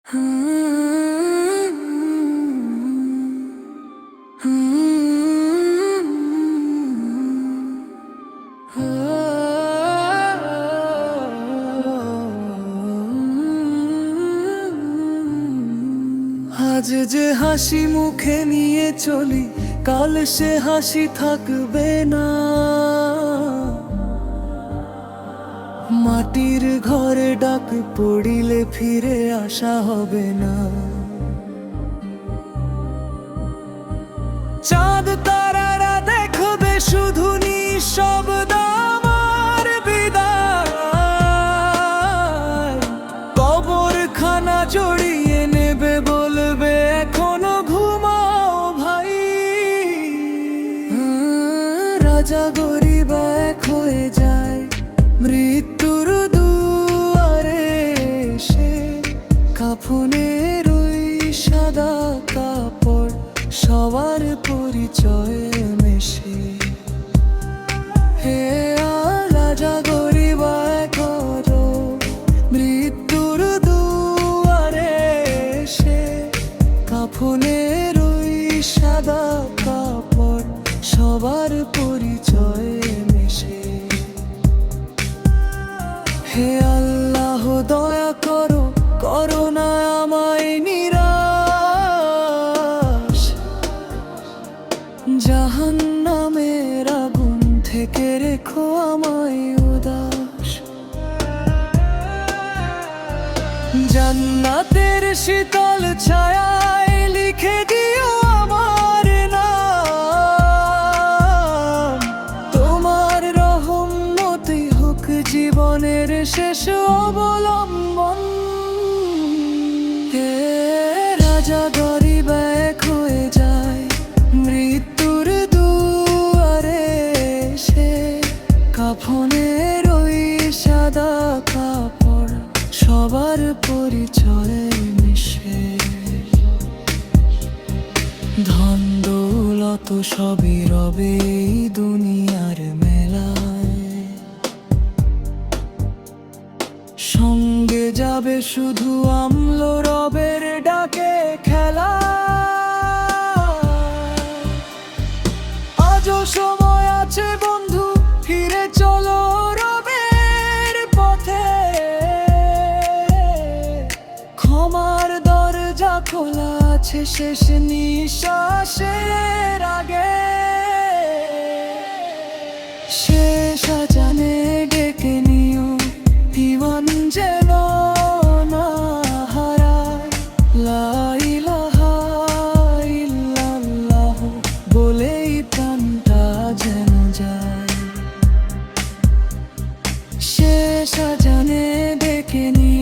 আজ যে হাসি মুখে নিয়ে চলি, কাল সে হাসি থাকবে না। মাটির ঘরে ডাক পড়িলে ফিরে আসা হবে না। চাঁদ তারারা দেখবে শুধু নিঃশব্দ আমার বিদায়। কবরখানা জড়িয়ে নেবে, বলবে এখনো ঘুমাও ভাই। রাজা গরিব এক হয়ে যায় মৃত্যুর দুয়ারে এসে। কাফনের ওই সাদা কাপড় সবার পরিচয় মেশে। হে রাজা গরিব এক হলো মৃত্যুর দুয়ারে এসে। কাফনের ওই সাদা কাপড় সবার পরিচয় মেশে। হে আল্লাহ দয়া করো, করো না আমায় নিরাশ। জাহান্নামের আগুন থেকে রেখো আমায় উদাস। জান্নাতের শীতল ছায়ায় লিখে দিও আমার নাম। তোমার রহমতে হোক জীবনের শেষ অবলম্বন। হে রাজা গরিব এক হয়ে যায় মৃত্যুর দুয়ারে এসে। কাফনের ওই সাদা কাপড় সবার পরিচয়ে মিশে। ধন দৌলত সবই রবে এই দুনিয়ার মেলায়। সঙ্গে যাবে শুধু আমল রবের ডাকে খেলা। আজও সময় আছে বন্ধু, ফিরে চলো রবের পথে। ক্ষমার দরজা খোলা আছে শেষ নিঃশ্বাসের আগে। শেষ আজানে ডেকে নিও ইমান যেন না হারায়। লা ইলাহা ইল্লাল্লাহ বলেই প্রাণটা যেন যায়। শেষ আজানে ডেকে নিও